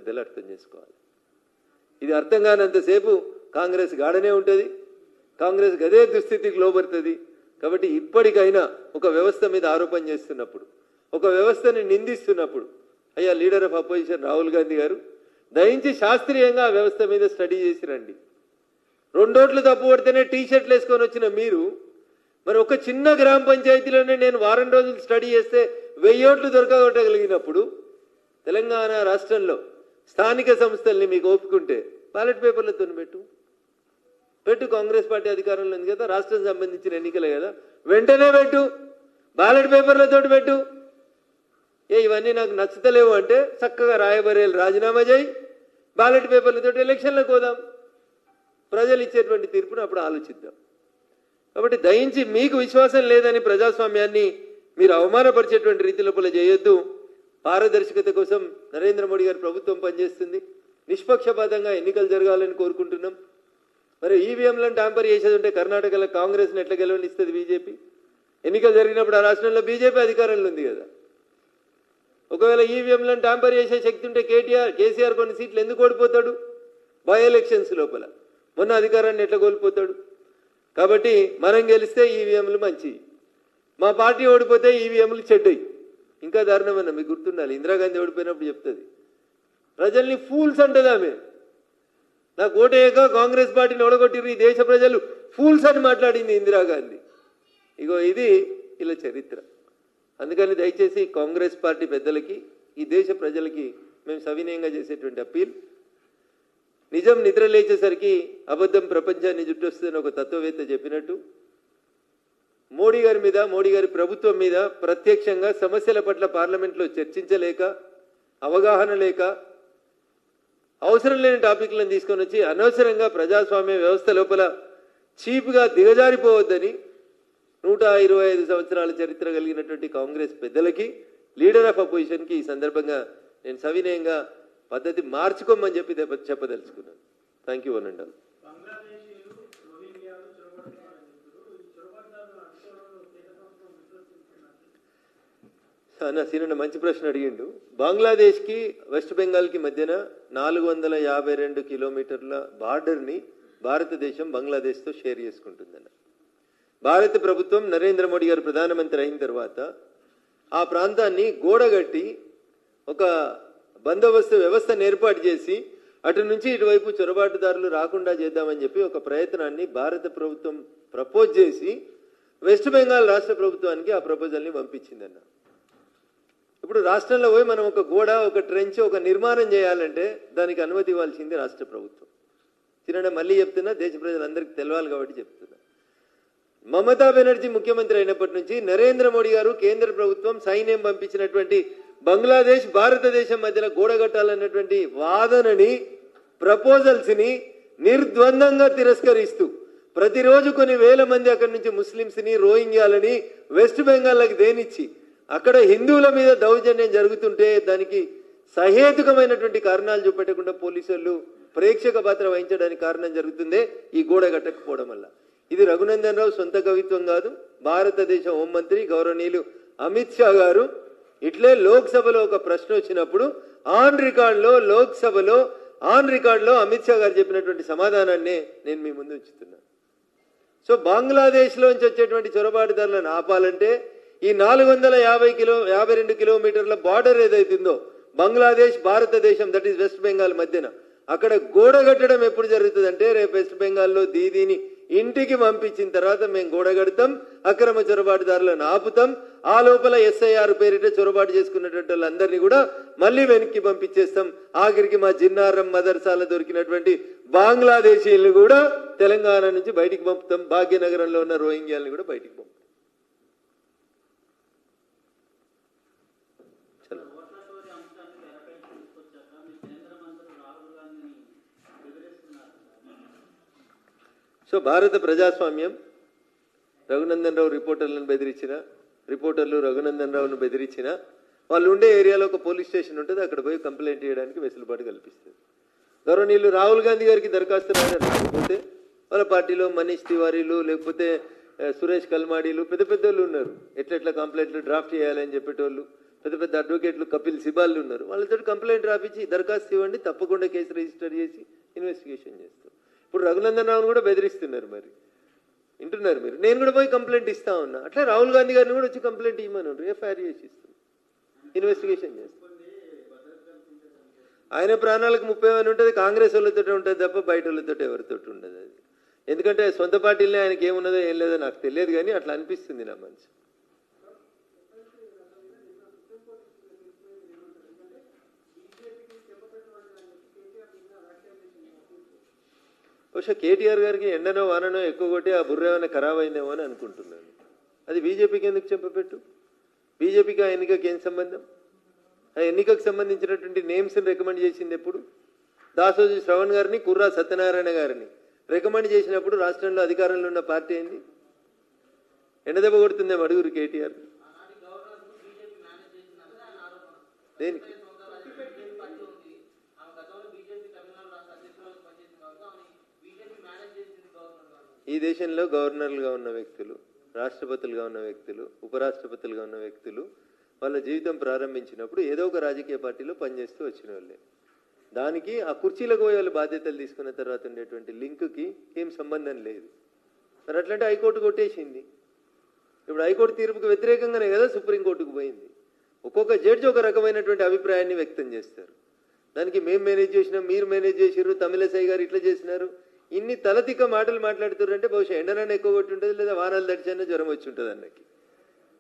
పెద్దలు అర్థం చేసుకోవాలి. ఇది అర్థం కానంతసేపు కాంగ్రెస్ గాడనే ఉంటుంది, కాంగ్రెస్ గదే దుస్థితికి లోబడుతుంది. కాబట్టి ఇప్పటికైనా ఒక వ్యవస్థ మీద ఆరోపణ చేస్తున్నప్పుడు, ఒక వ్యవస్థని నిందిస్తున్నప్పుడు, అయ్యా leader of opposition Rahul Gandhi గారు దయించి శాస్త్రీయంగా ఆ వ్యవస్థ మీద స్టడీ చేసి రండి. 2 ఓట్లు తప్పు పడితేనే టీషర్ట్లు వేసుకొని వచ్చిన మీరు మరి ఒక చిన్న గ్రామ పంచాయతీలోనే నేను వారం రోజులు స్టడీ చేస్తే 1000 ఓట్లు దొరకగొట్టగలిగినప్పుడు తెలంగాణ రాష్ట్రంలో స్థానిక సంస్థల్ని మీకు ఓపుకుంటే బ్యాలెట్ పేపర్లతో పెట్టు. కాంగ్రెస్ పార్టీ అధికారంలో ఉంది కదా, రాష్ట్రం సంబంధించిన ఎన్నికలే కదా, వెంటనే పెట్టు, బ్యాలెట్ పేపర్లతో పెట్టు. ఇవన్నీ నాకు నచ్చుతలేవు అంటే చక్కగా రాయబరేలు రాజీనామా చేయి, బ్యాలెట్ పేపర్లతో ఎలక్షన్లకు పోదాం. ప్రజలు ఇచ్చేటువంటి తీర్పును అప్పుడు ఆలోచిద్దాం. కాబట్టి దయించి మీకు విశ్వాసం లేదని ప్రజాస్వామ్యాన్ని మీరు అవమానపరిచేటువంటి రీతి లోపల చేయొద్దు. పారదర్శకత కోసం నరేంద్ర మోడీ గారి ప్రభుత్వం పనిచేస్తుంది. నిష్పక్షపాతంగా ఎన్నికలు జరగాలని కోరుకుంటున్నాం. మరి ఈవీఎంలను ట్యాంపర్ చేసేది ఉంటే కర్ణాటకలో కాంగ్రెస్ని ఎట్లా గెలవనిస్తుంది బీజేపీ? ఎన్నికలు జరిగినప్పుడు ఆ రాష్ట్రంలో బీజేపీ అధికారంలో ఉంది కదా. ఒకవేళ ఈవీఎంలను ట్యాంపర్ చేసే శక్తి ఉంటే కేసీఆర్ కొన్ని సీట్లు ఎందుకు ఓడిపోతాడు? బై ఎలక్షన్స్ లోపల మొన్న అధికారాన్ని ఎట్లా కోల్పోతాడు? కాబట్టి మనం గెలిస్తే ఈవీఎంలు మంచివి, మా పార్టీ ఓడిపోతే ఈవీఎంలు చెడ్డయి. ఇంకా దారుణమన్నా మీకు గుర్తుండాలి, ఇందిరాగాంధీ ఓడిపోయినప్పుడు చెప్తుంది ప్రజల్ని ఫూల్స్ అంటది ఆమె. నాకు ఓటేయక కాంగ్రెస్ పార్టీని ఓడగొట్టిరు ఈ దేశ ప్రజలు ఫూల్స్ అని మాట్లాడింది ఇందిరాగాంధీ. ఇగో ఇది ఇలా చరిత్ర. అందుకని దయచేసి కాంగ్రెస్ పార్టీ పెద్దలకి, ఈ దేశ ప్రజలకి మేము సవినయంగా చేసేటువంటి అప్పీల్, నిజం నిద్ర లేచేసరికి అబద్ధం ప్రపంచాన్ని జుట్టొస్తుందని ఒక తత్వవేత్త చెప్పినట్టు మోడీ గారి మీద, మోడీ గారి ప్రభుత్వం మీద ప్రత్యక్షంగా సమస్యల పట్ల పార్లమెంట్లో చర్చించలేక, అవగాహన లేక, అవసరం లేని టాపిక్లను తీసుకొని వచ్చి అనవసరంగా ప్రజాస్వామ్య వ్యవస్థ లోపల చీప్గా దిగజారిపోవద్దని 125 సంవత్సరాల చరిత్ర కలిగినటువంటి కాంగ్రెస్ పెద్దలకి, లీడర్ ఆఫ్ అపోజిషన్కి ఈ సందర్భంగా నేను సవినయంగా పద్ధతి మార్చుకోమని చెప్పి చెప్పదలుచుకున్నాను. Thank you one and all. సీనన్న మంచి ప్రశ్న అడిగిండు. బంగ్లాదేశ్కి వెస్ట్ బెంగాల్కి మధ్యన 452 కిలోమీటర్ల బార్డర్ని భారతదేశం బంగ్లాదేశ్తో షేర్ చేసుకుంటుందన్న. భారత ప్రభుత్వం నరేంద్ర మోడీ గారు ప్రధానమంత్రి అయిన తర్వాత ఆ ప్రాంతాన్ని గోడగట్టి ఒక బందోబస్తు వ్యవస్థను ఏర్పాటు చేసి అటు నుంచి ఇటువైపు చొరబాటుదారులు రాకుండా చేద్దామని చెప్పి ఒక ప్రయత్నాన్ని భారత ప్రభుత్వం ప్రపోజ్ చేసి వెస్ట్ బెంగాల్ రాష్ట్ర ప్రభుత్వానికి ఆ ప్రపోజల్ని పంపించిందన్న. ఇప్పుడు రాష్ట్రంలో పోయి మనం ఒక గోడ, ఒక ట్రెంచ్, ఒక నిర్మాణం చేయాలంటే దానికి అనుమతి ఇవ్వాల్సింది రాష్ట్ర ప్రభుత్వం. తినడం మళ్ళీ చెప్తున్నా, దేశ ప్రజలందరికీ తెలవాలి కాబట్టి చెప్తున్నా. మమతా బెనర్జీ ముఖ్యమంత్రి అయినప్పటి నుంచి నరేంద్ర మోడీ గారు కేంద్ర ప్రభుత్వం సైన్యం పంపించినటువంటి బంగ్లాదేశ్ భారతదేశం మధ్యలో గోడగట్టాలన్నటువంటి వాదనని, ప్రపోజల్స్ని నిర్ద్వందంగా తిరస్కరిస్తూ ప్రతిరోజు కొన్ని వేల మంది అక్కడి నుంచి ముస్లింస్ని, రోహింగ్యాలని వెస్ట్ బెంగాల్కి దేనిచ్చి అక్కడ హిందువుల మీద దౌర్జన్యం జరుగుతుంటే దానికి సహేతుకమైనటువంటి కారణాలు చూపెట్టకుండా పోలీసులు ప్రేక్షక పాత్ర వహించడానికి కారణం జరుగుతుందే ఈ గోడ కట్టకపోవడం వల్ల. ఇది రఘునందన్ రావు సొంత కవిత్వం కాదు. భారతదేశ హోంమంత్రి గౌరవనీయులు అమిత్ షా గారు ఇట్లే లోక్సభలో ఒక ప్రశ్న వచ్చినప్పుడు ఆన్ రికార్డులో అమిత్ షా గారు చెప్పినటువంటి సమాధానాన్ని నేను మీ ముందు ఉంచుతున్నా. సో బంగ్లాదేశ్లోంచి వచ్చేటువంటి చొరబాటుదారులను ఆపాలంటే ఈ 452 కిలోమీటర్ల బార్డర్ ఏదైతుందో బంగ్లాదేశ్ భారతదేశం, దట్ ఈస్ వెస్ట్ బెంగాల్ మధ్యన, అక్కడ గోడ కట్టడం ఎప్పుడు జరుగుతుంది అంటే రేపు వెస్ట్ బెంగాల్లో దీదీని ఇంటికి పంపించిన తర్వాత మేము గోడ కడతాం, అక్రమ చొరబాటుదారులను ఆపుతాం, ఆ లోపల SIR పేరిట చొరబాటు చేసుకున్నటువంటి వాళ్ళందరినీ కూడా మళ్ళీ వెనక్కి పంపించేస్తాం. ఆఖరికి మా జిన్నారం మదర్సాల దొరికినటువంటి బంగ్లాదేశీలను కూడా తెలంగాణ నుంచి బయటికి పంపుతాం, భాగ్యనగరంలో ఉన్న రోహింగ్యాలను కూడా బయటికి పంపుతాం. సో భారత ప్రజాస్వామ్యం రఘునందన్ రావు రిపోర్టర్లు రఘునందన్ రావును బెదిరించిన వాళ్ళు ఉండే ఏరియాలో ఒక పోలీస్ స్టేషన్ ఉంటుంది, అక్కడ పోయి కంప్లైంట్ చేయడానికి వెసులుబాటు కల్పిస్తుంది. గౌరవనీయులు రాహుల్ గాంధీ గారికి దరఖాస్తు రాకపోతే వాళ్ళ పార్టీలో మనీష్ తివారీలు, లేకపోతే సురేష్ కల్మాడీలు, పెద్ద పెద్దోళ్ళు ఉన్నారు, ఎట్లెట్లా కంప్లైంట్లు డ్రాఫ్ట్ చేయాలని చెప్పేటోళ్ళు, పెద్ద పెద్ద అడ్వకేట్లు కపిల్ సిబాల్లు ఉన్నారు, వాళ్ళతో కంప్లైంట్ రాపించి దరఖాస్తు ఇవ్వండి, తప్పకుండా కేసు రిజిస్టర్ చేసి ఇన్వెస్టిగేషన్ చేస్తాం. ఇప్పుడు రఘునందన్ రావును కూడా బెదిరిస్తున్నారు, మరి వింటున్నారు మీరు. నేను కూడా పోయి కంప్లైంట్ ఇస్తా ఉన్నా, అట్లా రాహుల్ గాంధీ గారిని కూడా వచ్చి కంప్లైంట్ ఇవ్వమని ఎఫ్ఐఆర్ చేసి ఇస్తాం, ఇన్వెస్టిగేషన్ చేస్తాం. ఆయన ప్రాణాలకు 30 అని ఉంటుంది, కాంగ్రెస్ వాళ్ళతో ఉంటుంది తప్ప బయట వాళ్ళతో ఎవరితో ఉండదు. అది ఎందుకంటే సొంత పార్టీలనే ఆయనకి ఏమున్నదో ఏం లేదో నాకు తెలియదు, కానీ అట్లా అనిపిస్తుంది నా మనసు. బహుశా కేటీఆర్ గారికి ఎండనో వాననో ఎక్కువ కొట్టి ఆ బుర్ర ఏమైనా ఖరాబ్ అయిందేమో అని అనుకుంటున్నాను. అది బీజేపీకి ఎందుకు చెప్పపెట్టు? బీజేపీకి ఆ ఎన్నికకి ఏం సంబంధం? ఆ ఎన్నికకు సంబంధించినటువంటి నేమ్స్ని రికమెండ్ చేసింది ఎప్పుడు? దాసోజు శ్రవణ్ గారిని, కుర్రా సత్యనారాయణ గారిని రికమెండ్ చేసినప్పుడు రాష్ట్రంలో అధికారంలో ఉన్న పార్టీ ఏంది? ఎండదెబ్బ కొడుతుందేమో అడుగురు కేటీఆర్. దేనికి? ఈ దేశంలో గవర్నర్లుగా ఉన్న వ్యక్తులు, రాష్ట్రపతులుగా ఉన్న వ్యక్తులు, ఉపరాష్ట్రపతులుగా ఉన్న వ్యక్తులు వాళ్ళ జీవితం ప్రారంభించినప్పుడు ఏదో ఒక రాజకీయ పార్టీలో పనిచేస్తూ వచ్చిన వాళ్ళే. దానికి ఆ కుర్చీలకు పోయి వాళ్ళు బాధ్యతలు తీసుకున్న తర్వాత ఉండేటువంటి లింక్కి ఏం సంబంధం లేదు. మరి అట్లాంటి హైకోర్టు కొట్టేసింది. ఇప్పుడు హైకోర్టు తీర్పుకు వ్యతిరేకంగానే కదా సుప్రీంకోర్టుకు పోయింది. ఒక్కొక్క జడ్జి ఒక రకమైనటువంటి అభిప్రాయాన్ని వ్యక్తం చేస్తారు. దానికి మేము మేనేజ్ చేసినాం, మీరు మేనేజ్ చేసిర్రు, తమిళసై గారు ఇట్లా చేసినారు, ఇన్ని తలతిక్క మాటలు మాట్లాడుతారంటే బహుశా ఎండనన్నా ఎక్కువ కొట్టి ఉంటుంది, లేదా వానాలు తడిచన్నా జ్వరం వచ్చి ఉంటుంది అన్నకి.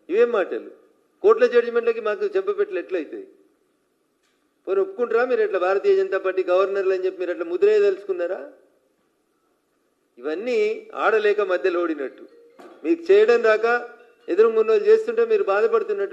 ఇవేం మాటలు? కోర్టుల జడ్జిమెంట్లకి మాకు చెంపపెట్టలు ఎట్లయితాయి? పోనీ ఒప్పుకుంటారా మీరు? ఎట్లా భారతీయ జనతా పార్టీ గవర్నర్లు అని చెప్పి మీరు అట్లా ముద్రే తెలుసుకున్నారా? ఇవన్నీ ఆడలేక మధ్యలో ఓడినట్టు. మీకు చేయడం రాక ఎదురు మున్నోళ్ళు చేస్తుంటే మీరు బాధపడుతున్నట్టు.